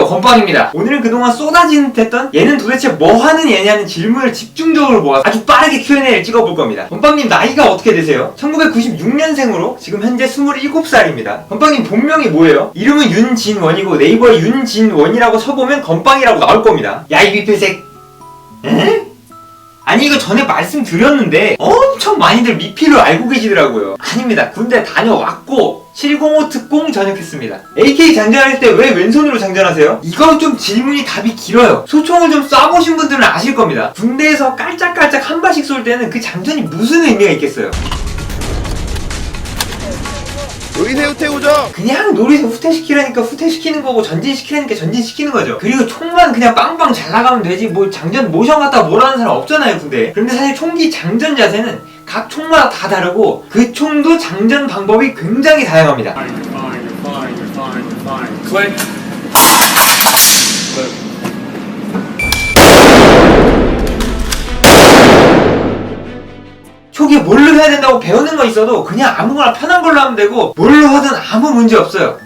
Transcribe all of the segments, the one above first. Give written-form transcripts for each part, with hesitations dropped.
건빵입니다. 오늘은 그동안 쏟아지는 듯했던 얘는 도대체 뭐하는 얘냐는 질문을 집중적으로 모아서 아주 빠르게 Q&A를 찍어볼 겁니다. 건빵님 나이가 어떻게 되세요? 1996년생으로 지금 현재 27살입니다. 건빵님 본명이 뭐예요? 이름은 윤진원이고 네이버에 윤진원이라고 쳐보면 건빵이라고 나올 겁니다. 야 이 미필색 에? 아니 이거 전에 말씀드렸는데 엄청 많이들 미필을 알고 계시더라고요. 아닙니다. 군대 다녀왔고 705 특공 전역했습니다. AK 장전할 때 왜 왼손으로 장전하세요? 이거 좀 질문이 답이 길어요. 소총을 좀 쏴보신 분들은 아실 겁니다. 군대에서 깔짝깔짝 한 발씩 쏠 때는 그 장전이 무슨 의미가 있겠어요? 노리새 후퇴구죠. 그냥 노리새 후퇴시키라니까 후퇴시키는 거고 전진시키라니까 전진시키는 거죠. 그리고 총만 그냥 빵빵 잘 나가면 되지 뭐 장전 모션 갖다가 뭐라는 사람 없잖아요 군대. 그런데 사실 총기 장전 자세는 각 총마다 다 다르고 그 총도 장전 방법이 굉장히 다양합니다. 초기에 뭘로 해야 된다고 배우는 거 있어도 그냥 아무거나 편한 걸로 하면 되고 뭘로 하든 아무 문제 없어요.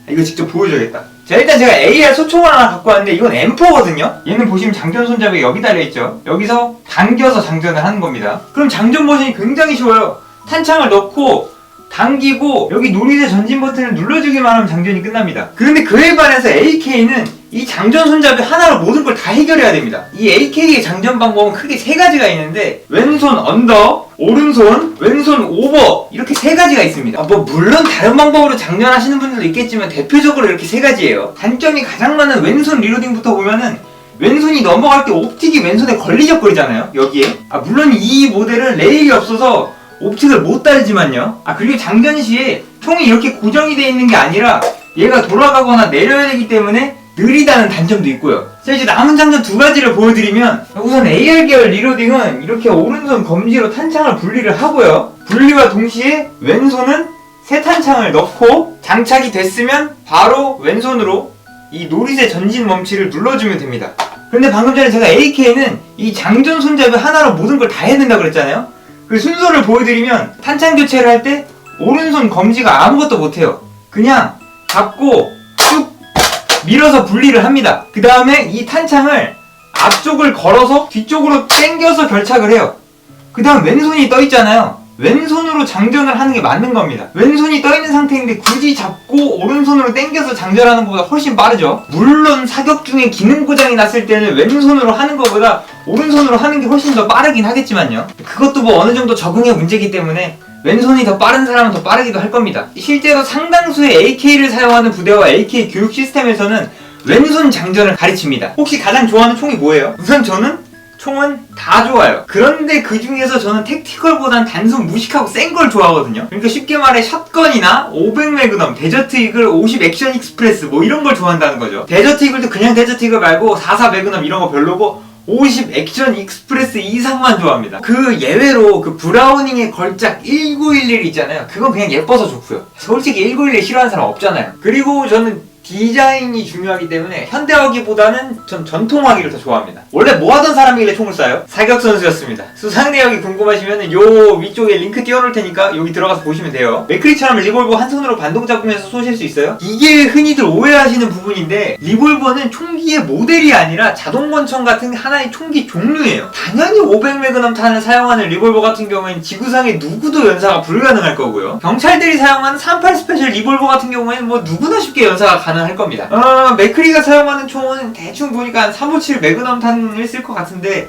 이거 직접 보여줘야겠다. 자 일단 제가 AR 소총을 하나 갖고 왔는데 이건 M4거든요. 얘는 보시면 장전 손잡이 여기 달려있죠. 여기서 당겨서 장전을 하는 겁니다. 그럼 장전 모션이 굉장히 쉬워요. 탄창을 넣고 당기고 여기 노리새 전진 버튼을 눌러주기만 하면 장전이 끝납니다. 그런데 그에 반해서 AK는 이 장전 손잡이 하나로 모든 걸 다 해결해야 됩니다. 이 AK의 장전 방법은 크게 세 가지가 있는데 왼손 언더, 오른손, 왼손 오버 이렇게 세 가지가 있습니다. 뭐 물론 다른 방법으로 장전하시는 분들도 있겠지만 대표적으로 이렇게 세 가지예요. 단점이 가장 많은 왼손 리로딩부터 보면은 왼손이 넘어갈 때 옵틱이 왼손에 걸리적거리잖아요. 여기에. 물론 이 모델은 레일이 없어서 옵틱을 못 달지만요. 그리고 장전 시에 총이 이렇게 고정이 되어 있는 게 아니라 얘가 돌아가거나 내려야 되기 때문에 느리다는 단점도 있고요. 자 이제 남은 장전 두 가지를 보여드리면 우선 AR 계열 리로딩은 이렇게 오른손 검지로 탄창을 분리를 하고요. 분리와 동시에 왼손은 새 탄창을 넣고 장착이 됐으면 바로 왼손으로 이 노리새 전진 멈치를 눌러주면 됩니다. 그런데 방금 전에 제가 AK는 이 장전 손잡이 하나로 모든 걸 다 해야 된다고 그랬잖아요. 그 순서를 보여드리면 탄창 교체를 할 때 오른손 검지가 아무것도 못해요. 그냥 잡고 쭉 밀어서 분리를 합니다. 그 다음에 이 탄창을 앞쪽을 걸어서 뒤쪽으로 당겨서 결착을 해요. 그 다음 왼손이 떠있잖아요. 왼손으로 장전을 하는 게 맞는 겁니다. 왼손이 떠있는 상태인데 굳이 잡고 오른손으로 당겨서 장전하는 것보다 훨씬 빠르죠. 물론 사격 중에 기능 고장이 났을 때는 왼손으로 하는 것보다 오른손으로 하는 게 훨씬 더 빠르긴 하겠지만요. 그것도 뭐 어느 정도 적응의 문제이기 때문에 왼손이 더 빠른 사람은 더 빠르기도 할 겁니다. 실제로 상당수의 AK를 사용하는 부대와 AK 교육 시스템에서는 왼손 장전을 가르칩니다. 혹시 가장 좋아하는 총이 뭐예요? 우선 저는 총은 다 좋아요. 그런데 그 중에서 저는 택티컬보단 단순 무식하고 센 걸 좋아하거든요. 그러니까 쉽게 말해 샷건이나 500 매그넘, 데저트 이글, 50 액션 익스프레스 뭐 이런 걸 좋아한다는 거죠. 데저트 이글도 그냥 데저트 이글 말고 44 매그넘 이런 거 별로고 50 액션 익스프레스 이상만 좋아합니다. 그 예외로 그 브라우닝의 걸작 1911 있잖아요. 그건 그냥 예뻐서 좋고요. 솔직히 1911 싫어하는 사람 없잖아요. 그리고 저는 디자인이 중요하기 때문에 현대화기보다는 전 전통화기를 더 좋아합니다. 원래 뭐 하던 사람이길래 총을 쏴요? 사격 선수였습니다. 수상 내역이 궁금하시면 요 위쪽에 링크 띄워놓을 테니까 여기 들어가서 보시면 돼요. 맥크리처럼 리볼버 한 손으로 반동 잡으면서 쏘실 수 있어요. 이게 흔히들 오해하시는 부분인데 리볼버는 총기의 모델이 아니라 자동권총 같은 하나의 총기 종류예요. 당연히 500 매그넘 탄을 사용하는 리볼버 같은 경우에는 지구상에 누구도 연사가 불가능할 거고요. 경찰들이 사용하는 38 스페셜 리볼버 같은 경우에는 뭐 누구나 쉽게 연사가 가능할 겁니다. 맥크리가 사용하는 총은 대충 보니까 한 357 매그넘 탄을 쓸 것 같은데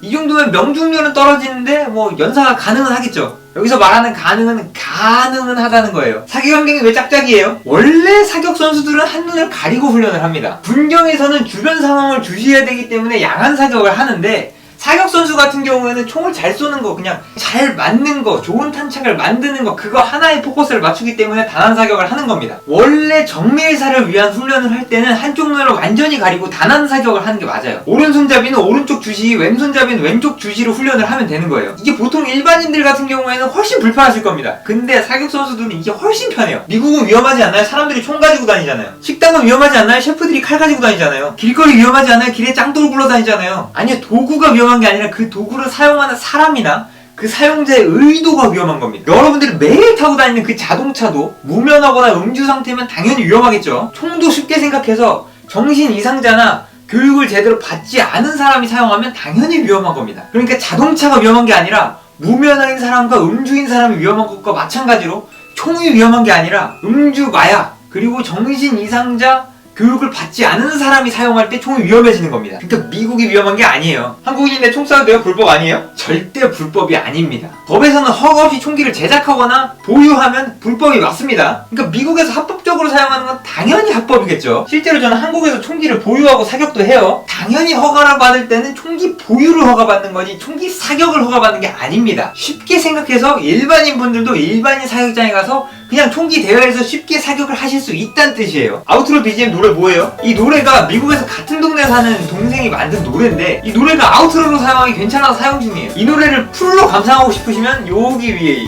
이 정도면 명중률은 떨어지는데 뭐 연사가 가능은 하겠죠. 여기서 말하는 가능은 하다는 거예요. 사격 환경이 왜 짝짝이에요? 원래 사격 선수들은 한눈을 가리고 훈련을 합니다. 군경에서는 주변 상황을 주시해야 되기 때문에 양한 사격을 하는데 사격 선수 같은 경우에는 총을 잘 쏘는 거, 그냥 잘 맞는 거, 좋은 탄착을 만드는 거, 그거 하나에 포커스를 맞추기 때문에 단한 사격을 하는 겁니다. 원래 정밀사를 위한 훈련을 할 때는 한쪽 눈을 완전히 가리고 단한 사격을 하는 게 맞아요. 오른손잡이는 오른쪽 주시, 왼손잡이는 왼쪽 주시로 훈련을 하면 되는 거예요. 이게 보통 일반인들 같은 경우에는 훨씬 불편하실 겁니다. 근데 사격 선수들은 이게 훨씬 편해요. 미국은 위험하지 않나요? 사람들이 총 가지고 다니잖아요. 식당은 위험하지 않나요? 셰프들이 칼 가지고 다니잖아요. 길거리 위험하지 않나요? 길에 짱돌 굴러다니잖아요. 아니요, 도구가 위험한 게 아니라 그 도구를 사용하는 사람이나 그 사용자의 의도가 위험한 겁니다. 여러분들이 매일 타고 다니는 그 자동차도 무면허거나 음주 상태면 당연히 위험하겠죠. 총도 쉽게 생각해서 정신 이상자나 교육을 제대로 받지 않은 사람이 사용하면 당연히 위험한 겁니다. 그러니까 자동차가 위험한 게 아니라 무면허인 사람과 음주인 사람이 위험한 것과 마찬가지로 총이 위험한 게 아니라 음주, 마약, 그리고 정신 이상자, 교육을 받지 않은 사람이 사용할 때 총이 위험해지는 겁니다. 그러니까 미국이 위험한 게 아니에요. 한국인인데 총 쏴도 돼요? 불법 아니에요? 절대 불법이 아닙니다. 법에서는 허가 없이 총기를 제작하거나 보유하면 불법이 맞습니다. 그러니까 미국에서 합법적으로 사용하는 건 당연히 합법이겠죠. 실제로 저는 한국에서 총기를 보유하고 사격도 해요. 당연히 허가를 받을 때는 총기 보유를 허가받는 거지 총기 사격을 허가받는 게 아닙니다. 쉽게 생각해서 일반인 분들도 일반인 사격장에 가서 그냥 총기 대회에서 쉽게 사격을 하실 수 있다는 뜻이에요. 아우트로 BGM 노래 뭐예요? 이 노래가 미국에서 같은 동네 사는 동생이 만든 노래인데 이 노래가 아우트로로 사용하기 괜찮아서 사용 중이에요. 이 노래를 풀로 감상하고 싶으시면 여기 위에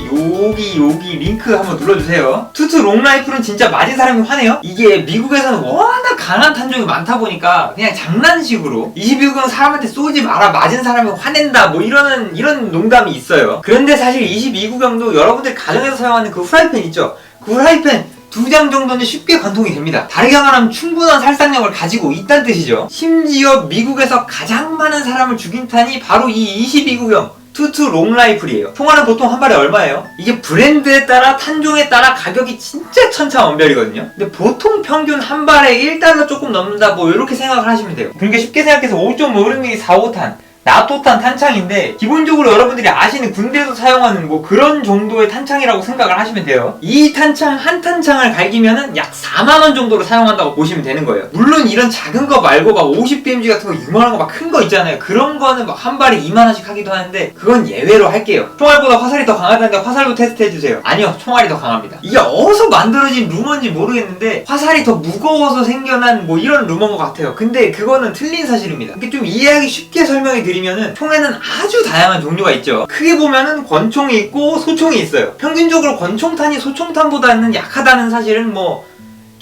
여기 링크 한번 눌러주세요. 투투 롱라이플은 진짜 맞은 사람이 화내요? 이게 미국에서는 워낙 강한 탄종이 많다 보니까 그냥 장난식으로 22경 사람한테 쏘지 마라 맞은 사람이 화낸다 뭐 이런 농담이 있어요. 그런데 사실 22구경도 여러분들 가정에서 사용하는 그 후라이팬 있죠? 그 후라이팬 2장 정도는 쉽게 관통이 됩니다. 다르게 말하면 충분한 살상력을 가지고 있다는 뜻이죠. 심지어 미국에서 가장 많은 사람을 죽인 탄이 바로 이 22구경 투투 롱라이플이에요. 총알은 보통 한 발에 얼마예요? 이게 브랜드에 따라 탄종에 따라 가격이 진짜 천차만별이거든요. 근데 보통 평균 한 발에 1달러 조금 넘는다 뭐 이렇게 생각을 하시면 돼요. 그러니까 쉽게 생각해서 5.56mm 4호탄 나토탄 탄창인데 기본적으로 여러분들이 아시는 군대에서 사용하는 뭐 그런 정도의 탄창이라고 생각을 하시면 돼요. 이 탄창 한 탄창을 갈기면은 약 4만원 정도로 사용한다고 보시면 되는 거예요. 물론 이런 작은 거 말고 막 50BMG 같은 거 유명한 거 막 큰 거 있잖아요. 그런 거는 막 한 발에 2만원씩 하기도 하는데 그건 예외로 할게요. 총알보다 화살이 더 강하다는데 화살도 테스트 해주세요. 아니요, 총알이 더 강합니다. 이게 어디서 만들어진 루머인지 모르겠는데 화살이 더 무거워서 생겨난 뭐 이런 루머인 것 같아요. 근데 그거는 틀린 사실입니다. 이게 좀 이해하기 쉽게 설명이 드리면은 총에는 아주 다양한 종류가 있죠. 크게 보면은 권총이 있고 소총이 있어요. 평균적으로 권총탄이 소총탄보다는 약하다는 사실은 뭐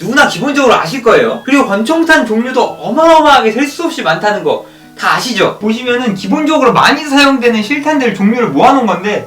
누구나 기본적으로 아실 거예요. 그리고 권총탄 종류도 어마어마하게 셀 수 없이 많다는 거 다 아시죠? 보시면은 기본적으로 많이 사용되는 실탄들 종류를 모아놓은 건데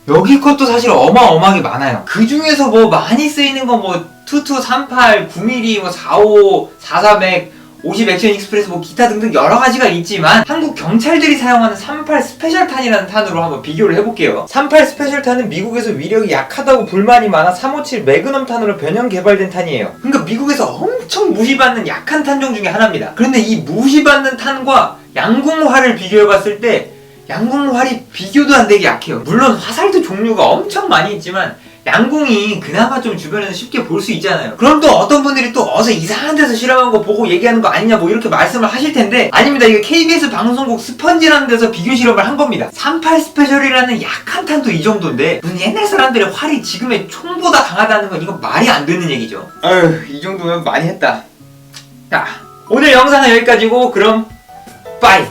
여기 것도 사실 어마어마하게 많아요. 그 중에서 뭐 많이 쓰이는 거 뭐 투투 38, 9mm, 뭐 45, 4400 50 액션 익스프레스 뭐 기타 등등 여러 가지가 있지만 한국 경찰들이 사용하는 38 스페셜탄이라는 탄으로 한번 비교를 해볼게요. 38 스페셜탄은 미국에서 위력이 약하다고 불만이 많아 357 매그넘 탄으로 변형 개발된 탄이에요. 그러니까 미국에서 엄청 무시받는 약한 탄종 중에 하나입니다. 그런데 이 무시받는 탄과 양궁활을 비교해봤을 때 양궁활이 비교도 안 되게 약해요. 물론 화살도 종류가 엄청 많이 있지만 양궁이 그나마 좀 주변에서 쉽게 볼 수 있잖아요. 그럼 또 어떤 분들이 또 어서 이상한 데서 실험한 거 보고 얘기하는 거 아니냐 뭐 이렇게 말씀을 하실 텐데 아닙니다. 이게 KBS 방송국 스펀지라는 데서 비교 실험을 한 겁니다. 38 스페셜이라는 약한 탄도 이 정도인데 무슨 옛날 사람들의 활이 지금의 총보다 강하다는 건 이건 말이 안 되는 얘기죠. 어휴, 이 정도면 많이 했다. 자, 오늘 영상은 여기까지고 그럼 빠이.